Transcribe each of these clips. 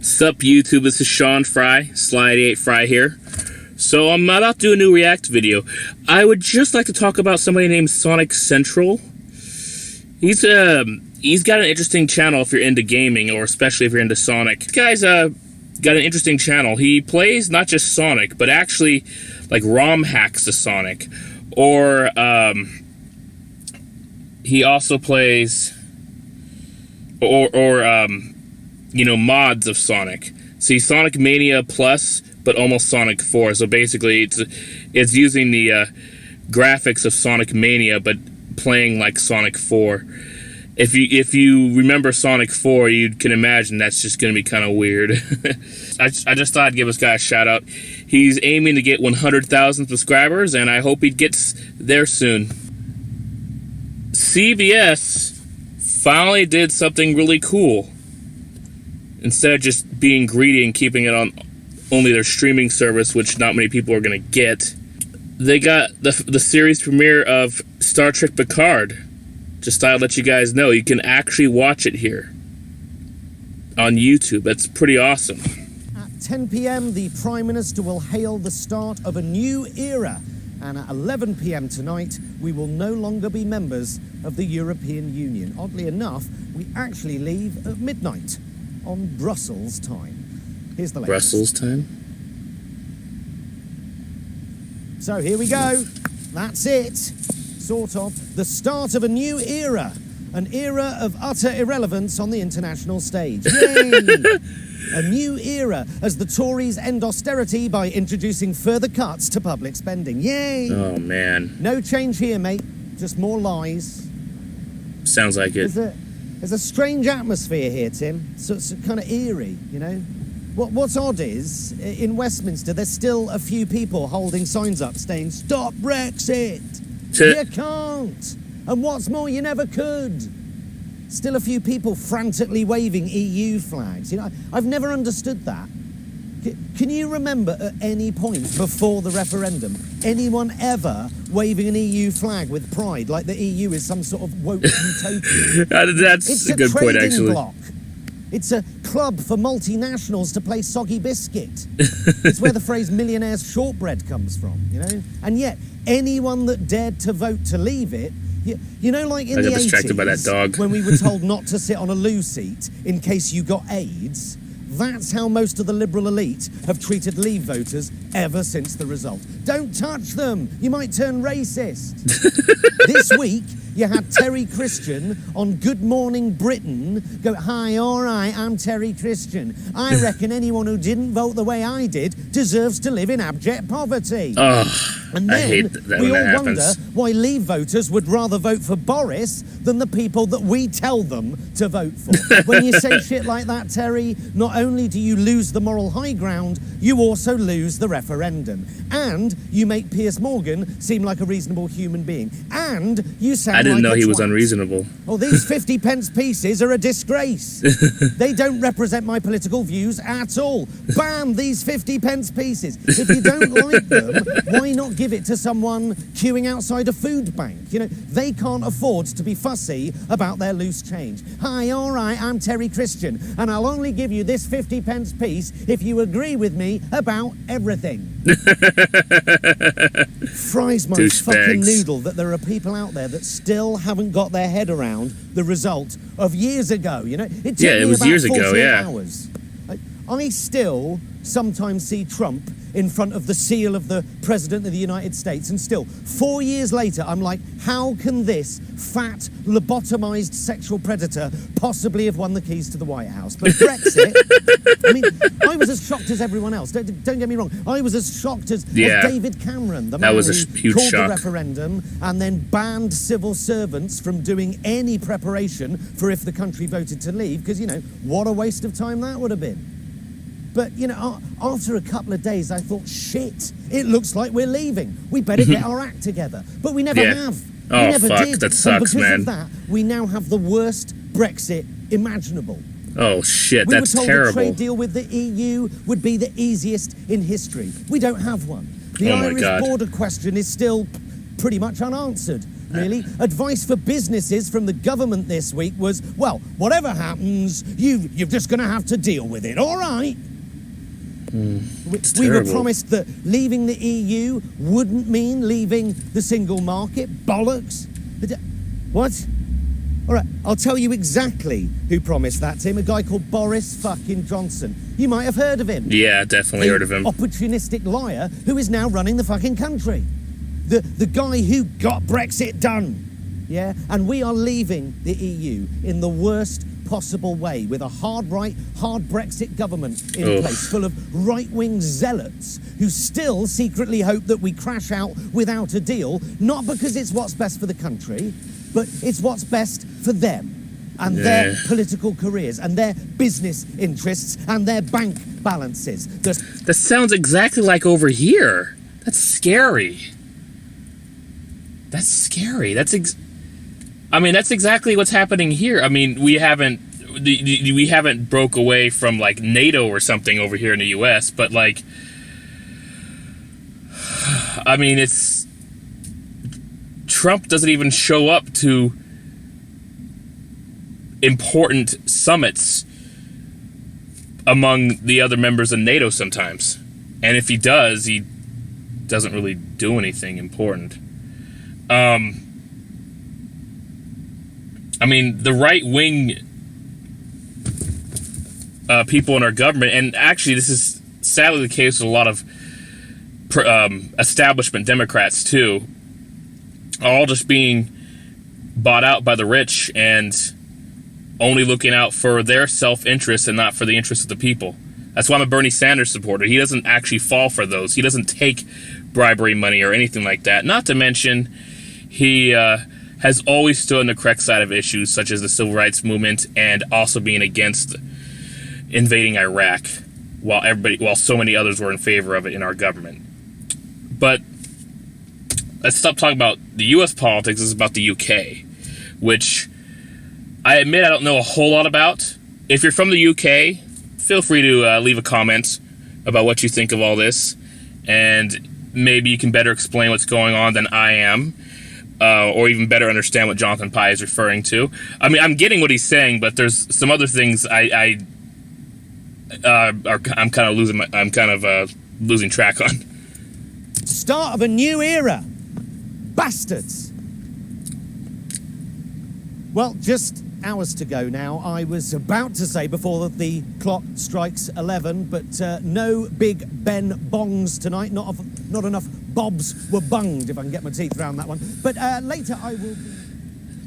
Sup YouTube, this is Sean Fry, Slide8 Fry here. So I'm about to do a new React video. I would just like to talk about somebody named Sonic Central. He's got an interesting channel if you're into gaming, or especially if you're into Sonic. This guy's got an interesting channel. He plays not just Sonic, but actually like ROM hacks to Sonic. Or he also plays you know, mods of Sonic. See, Sonic Mania Plus, but almost Sonic 4. So basically, it's using the graphics of Sonic Mania, but playing like Sonic 4. If you remember Sonic 4, you can imagine that's just going to be kind of weird. I just thought I'd give this guy a shout out. He's aiming to get 100,000 subscribers, and I hope he gets there soon. CBS finally did something really cool. Instead of just being greedy and keeping it on only their streaming service, which not many people are going to get, they got the series premiere of Star Trek Picard. Just thought I'd let you guys know you can actually watch it here on YouTube. That's pretty awesome. At 10 p.m, the Prime Minister will hail the start of a new era. And at 11 p.m. tonight, we will no longer be members of the European Union. Oddly enough, we actually leave at midnight on Brussels time. Here's the latest. Brussels time? So here we go. That's it. Sort of. The start of a new era. An era of utter irrelevance on the international stage. Yay! A new era as the Tories end austerity by introducing further cuts to public spending. Yay! Oh, man. No change here, mate. Just more lies. Sounds like it. There's a strange atmosphere here, Tim. So it's kind of eerie, you know? What's odd is, in Westminster, there's still a few people holding signs up saying, "Stop Brexit! You can't! And what's more, you never could!" Still a few people frantically waving EU flags. You know, I've never understood that. Can you remember at any point before the referendum anyone ever waving an EU flag with pride, like the EU is some sort of woke utopia? That's a good point, actually. Block. It's a club for multinationals to play soggy biscuit. It's where the phrase millionaire's shortbread comes from, you know? And yet, anyone that dared to vote to leave it, you know, like in the 80s, by that dog. when we were told not to sit on a loo seat in case you got AIDS, that's how most of the liberal elite have treated Leave voters ever since the result. Don't touch them, you might turn racist. This week, you had Terry Christian on Good Morning Britain go, "Hi, all right, I'm Terry Christian. I reckon anyone who didn't vote the way I did deserves to live in abject poverty." And then I hate that we when all that wonder happens. why Leave voters would rather vote for Boris than the people that we tell them to vote for. When you say shit like that, Terry, not only do you lose the moral high ground, you also lose the referendum. And you make Piers Morgan seem like a reasonable human being. And you sound I didn't know like a he was twat. unreasonable. Well, these 50 pence pieces are a disgrace. They don't represent my political views at all. Bam, these 50 pence pieces. If you don't like them, why not give it to someone queuing outside a food bank? You know, they can't afford to be fussy about their loose change. "Hi, all right, I'm Terry Christian, and I'll only give you this 50 pence piece if you agree with me about everything." Fries my fucking noodle that there are people out there that still haven't got their head around the result of years ago, you know? It took me was about years ago, 48 yeah. hours. I still sometimes see Trump in front of the seal of the President of the United States, and still, 4 years later, I'm like, how can this fat, lobotomized sexual predator possibly have won the keys to the White House? But Brexit, I mean, I was as shocked as everyone else. Don't get me wrong. I was as shocked as David Cameron, the man who called the referendum and then banned civil servants from doing any preparation for if the country voted to leave, because, you know, what a waste of time that would have been. But, you know, after a couple of days, I thought, shit, it looks like we're leaving. We better get our act together. But we never have. We never did. That sucks, and because man. of that, we now have the worst Brexit imaginable. Oh, shit, that's terrible. We were told a trade deal with the EU would be the easiest in history. We don't have one. The Irish border question is still pretty much unanswered. really. Advice for businesses from the government this week was, well, whatever happens, you're just going to have to deal with it, all right? We were promised that leaving the EU wouldn't mean leaving the single market. Bollocks. What? All right, I'll tell you exactly who promised that, Tim. A guy called Boris fucking Johnson. You might have heard of him. Yeah, definitely heard of him. Opportunistic liar who is now running the fucking country. The guy who got Brexit done. Yeah? And we are leaving the EU in the worst possible way, with a hard right, hard Brexit government in place, full of right-wing zealots who still secretly hope that we crash out without a deal, not because it's what's best for the country, but it's what's best for them and their political careers and their business interests and their bank balances. That sounds exactly like over here. That's scary. That's scary. That's exactly what's happening here. I mean, we haven't broke away from like NATO or something over here in the US, but like, I mean, it's Trump doesn't even show up to important summits among the other members of NATO sometimes. And if he does, he doesn't really do anything important. I mean, the right-wing people in our government, and actually this is sadly the case with a lot of establishment Democrats too, are all just being bought out by the rich and only looking out for their self-interest and not for the interests of the people. That's why I'm a Bernie Sanders supporter. He doesn't actually fall for those. He doesn't take bribery money or anything like that. Not to mention, he has always stood on the correct side of issues such as the civil rights movement and also being against invading Iraq, while so many others were in favor of it in our government. But let's stop talking about the U.S. politics. This is about the UK, which I admit I don't know a whole lot about. If you're from the UK, feel free to leave a comment about what you think of all this, and maybe you can better explain what's going on than I am, or even better understand what Jonathan Pye is referring to. I mean, I'm getting what he's saying, but there's some other things I'm kind of losing track on. Start of a new era. Bastards. Well, just hours to go now. I was about to say before the clock strikes 11, but no Big Ben bongs tonight. Not enough bobs were bunged, if I can get my teeth around that one. But later I will be...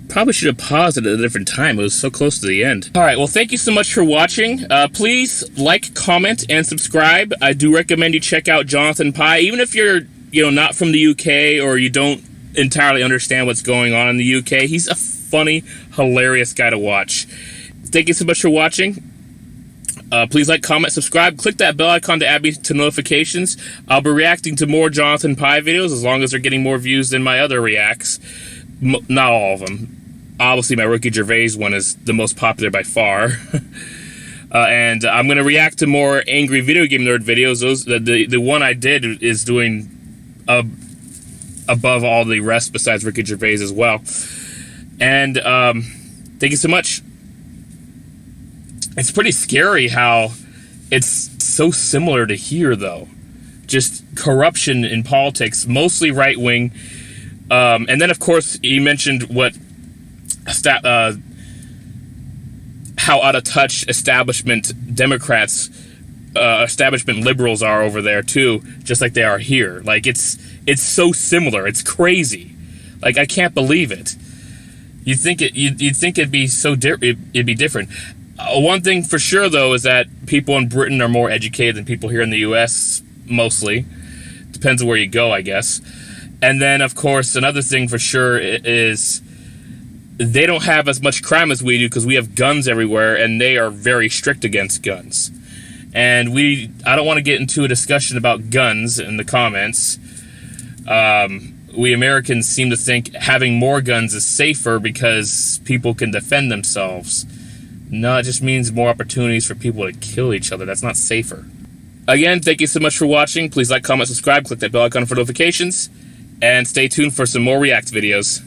Probably should have paused it at a different time. It was so close to the end. All right, well, thank you so much for watching. Please like, comment, and subscribe. I do recommend you check out Jonathan Pye. Even if you're, not from the UK or you don't entirely understand what's going on in the UK, he's a funny, hilarious guy to watch. Thank you so much for watching. Please like, comment, subscribe. Click that bell icon to add me to notifications. I'll be reacting to more Jonathan Pye videos as long as they're getting more views than my other reacts. Not all of them. Obviously, my Ricky Gervais one is the most popular by far. And I'm going to react to more angry video game nerd videos. The one I did is doing above all the rest besides Ricky Gervais as well. And thank you so much. It's pretty scary how it's so similar to here, though. Just corruption in politics, mostly right-wing. And then, of course, he mentioned how out of touch establishment Democrats, establishment liberals are over there too, just like they are here. Like it's so similar. It's crazy. Like I can't believe it. You'd think it'd be it'd be different. One thing for sure though is that people in Britain are more educated than people here in the U.S. Mostly. Depends on where you go, I guess. And then, of course, another thing for sure is they don't have as much crime as we do because we have guns everywhere, and they are very strict against guns. And I don't want to get into a discussion about guns in the comments. We Americans seem to think having more guns is safer because people can defend themselves. No, it just means more opportunities for people to kill each other. That's not safer. Again, thank you so much for watching. Please like, comment, subscribe, click that bell icon for notifications. And stay tuned for some more React videos.